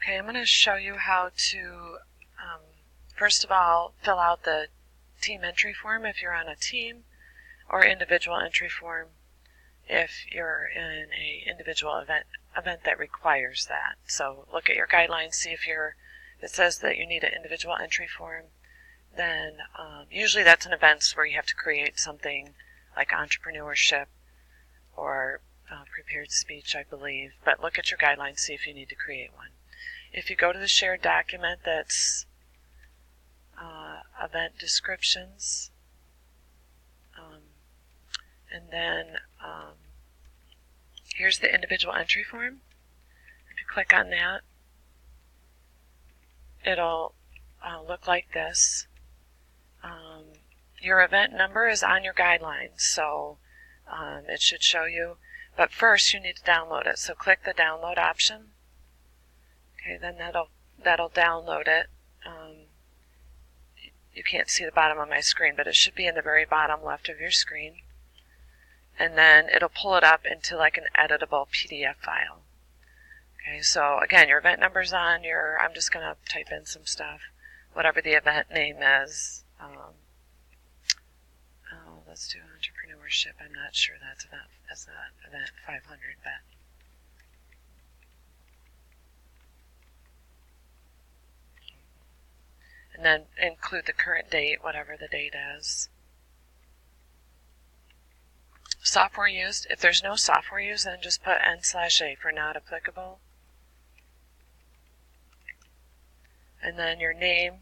Okay, I'm going to show you how to, first of all, fill out the team entry form if you're on a team, or individual entry form if you're in an individual event that requires that. So look at your guidelines, see if it says that you need an individual entry form. Then usually that's in events where you have to create something like entrepreneurship or prepared speech, I believe. But look at your guidelines, see if you need to create one. If you go to the shared document that's event descriptions, and then here's the individual entry form. If you click on that, it'll look like this. Your event number is on your guidelines, so it should show you. But first, you need to download it. So click the download option. Okay, then that'll download it. You can't see the bottom of my screen, but it should be in the very bottom left of your screen. And then it'll pull it up into like an editable PDF file. Okay, so again, your event number's on your, I'm just going to type in some stuff, whatever the event name is. Let's do entrepreneurship. I'm not sure that's event 500, but and then include the current date, whatever the date is. Software used. If there's no software used, then just put N/A for not applicable. And then your name,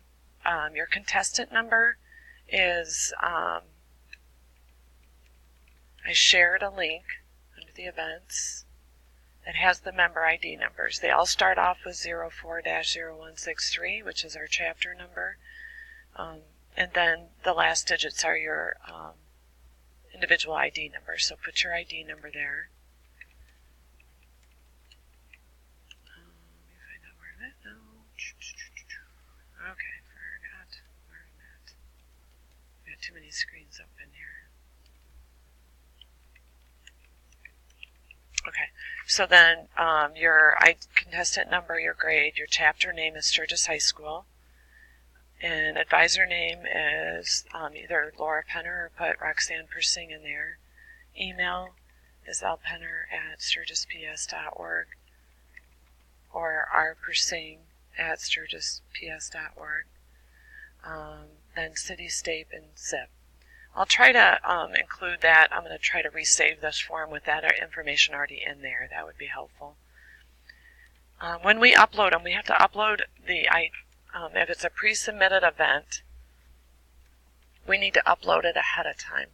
your contestant number is, I shared a link under the events that has the member ID numbers. They all start off with 04-0163, which is our chapter number. And then the last digits are your individual ID number. So put your ID number there. Let me find out where that. No. Okay, forgot where I'm at. I've got too many screens open here. Okay, so then your contestant number, your grade, your chapter name is Sturgis High School, and advisor name is either Laura Penner or put Roxanne Persing in there. Email is lpenner@sturgisps.org or rpersing@sturgisps.org. Then city, state, and zip. I'll try to include that. I'm going to try to resave this form with that information already in there. That would be helpful. When we upload them, we have to upload if it's a pre-submitted event, we need to upload it ahead of time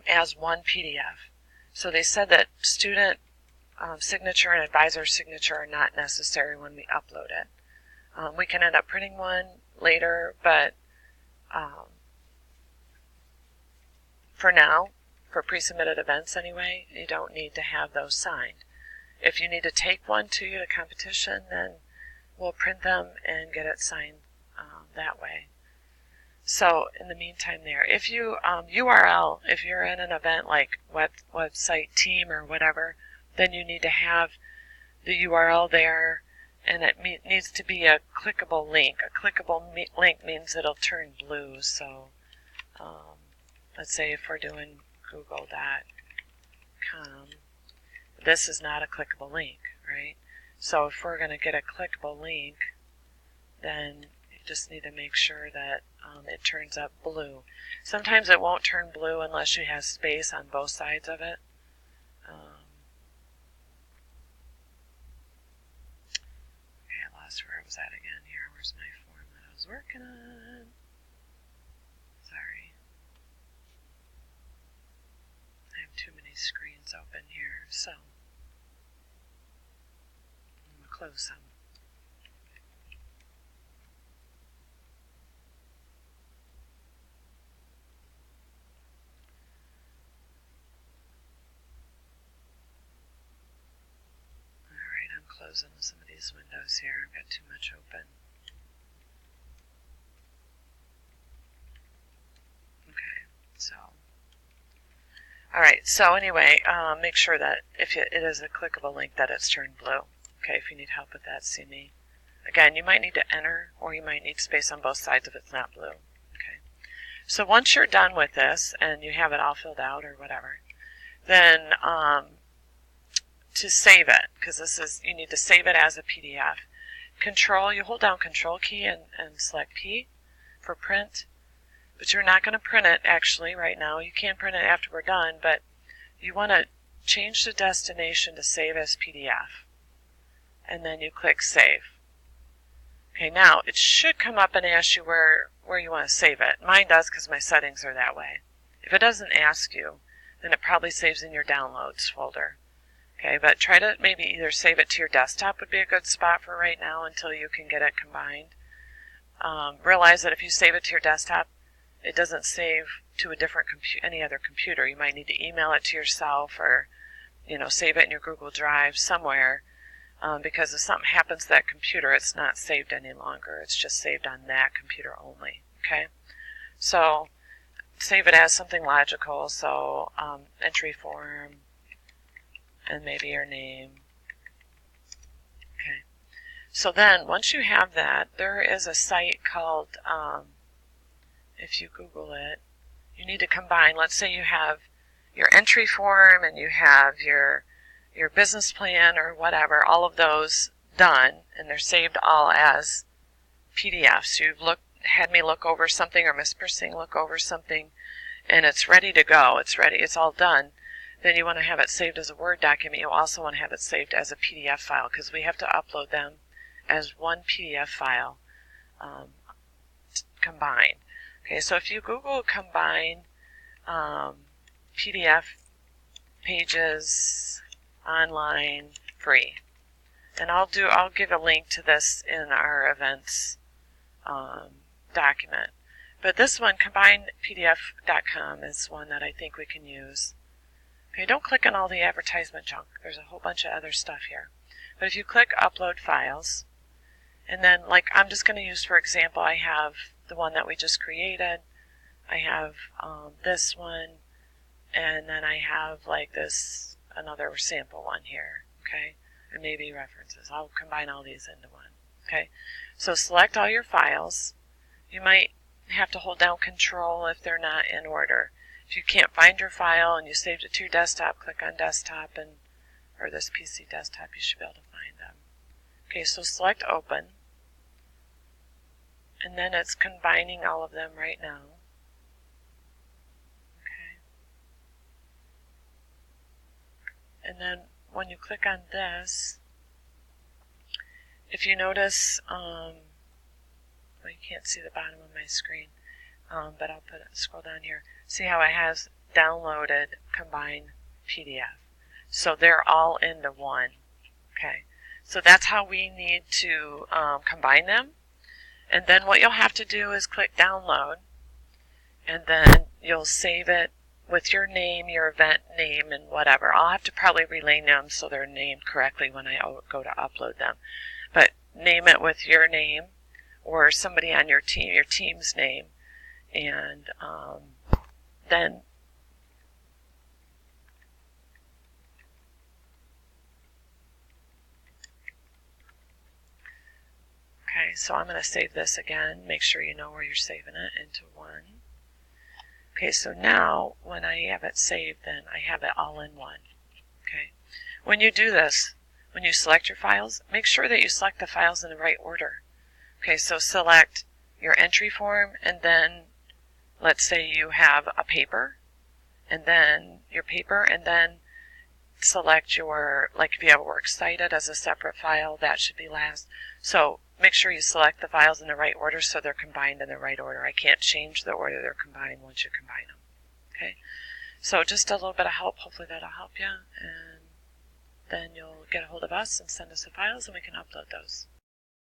as one PDF. So they said that student signature and advisor signature are not necessary when we upload it. We can end up printing one later, but for now, for pre-submitted events anyway, you don't need to have those signed. If you need to take one to you to competition, then we'll print them and get it signed that way. So in the meantime there, if you URL, if you're in an event like website team or whatever, then you need to have the URL there, and it needs to be a clickable link. A clickable link means it'll turn blue, so let's say if we're doing google.com, this is not a clickable link, right? So if we're going to get a clickable link, then you just need to make sure that it turns up blue. Sometimes it won't turn blue unless you have space on both sides of it. Okay, I lost where I was at again here. Where's my form that I was working on? Sorry. I have too many screens open here, so I'm going to close some. Alright, I'm closing some of these windows here. I've got too much open. Okay, so alright, so anyway, make sure that if it is a clickable link that it's turned blue. Okay, if you need help with that, see me. Again, you might need to enter, or you might need space on both sides if it's not blue. Okay. So once you're done with this and you have it all filled out or whatever, then to save it, because you need to save it as a PDF. You hold down Control key and select P for print, but you're not going to print it actually right now. You can print it after we're done, but you want to change the destination to save as PDF, and then you click Save. Okay, now it should come up and ask you where you want to save it. Mine does because my settings are that way. If it doesn't ask you, then it probably saves in your Downloads folder. Okay, but try to maybe either save it to your desktop would be a good spot for right now until you can get it combined. Realize that if you save it to your desktop, it doesn't save to a different any other computer. You might need to email it to yourself or save it in your Google Drive somewhere, because if something happens to that computer, it's not saved any longer. It's just saved on that computer only. Okay, so save it as something logical. So entry form, and maybe your name. Okay. So then, once you have that, there is a site called, if you Google it, you need to combine. Let's say you have your entry form and you have your business plan or whatever, all of those done, and they're saved all as PDFs. You've had me look over something, or Miss Persing look over something, and it's ready to go. It's ready. It's all done. Then you want to have it saved as a Word document. You also want to have it saved as a PDF file, because we have to upload them as one PDF file combined. Okay, so if you Google combine PDF pages online free, and I'll give a link to this in our events document. But this one, combinedpdf.com, is one that I think we can use. Okay, don't click on all the advertisement junk. There's a whole bunch of other stuff here. But if you click Upload Files, and then, like, I'm just going to use, for example, I have the one that we just created. I have this one, and then I have, like, another sample one here, okay? And maybe references. I'll combine all these into one, okay? So select all your files. You might have to hold down Control if they're not in order. If you can't find your file and you saved it to your desktop, click on Desktop, or this PC desktop, you should be able to find them. Okay, so select Open, and then it's combining all of them right now. Okay. And then when you click on this, if you notice, well, you can't see the bottom of my screen, but I'll scroll down here. See how it has downloaded combined PDF. So they're all into one. Okay. So that's how we need to combine them. And then what you'll have to do is click Download, and then you'll save it with your name, your event name, and whatever. I'll have to probably rename them so they're named correctly when I go to upload them. But name it with your name or somebody on your team's name, and then okay, so I'm going to save this again. Make sure you know where you're saving it, into one. Okay, so now when I have it saved, then I have it all in one. Okay, when you do this, when you select your files, make sure that you select the files in the right order. Okay, so select your entry form, and then let's say you have a paper, and then your paper, and then select your, like if you have Works Cited as a separate file, that should be last. So make sure you select the files in the right order so they're combined in the right order. I can't change the order they're combined once you combine them. Okay, so just a little bit of help. Hopefully that'll help you, and then you'll get a hold of us and send us the files, and we can upload those.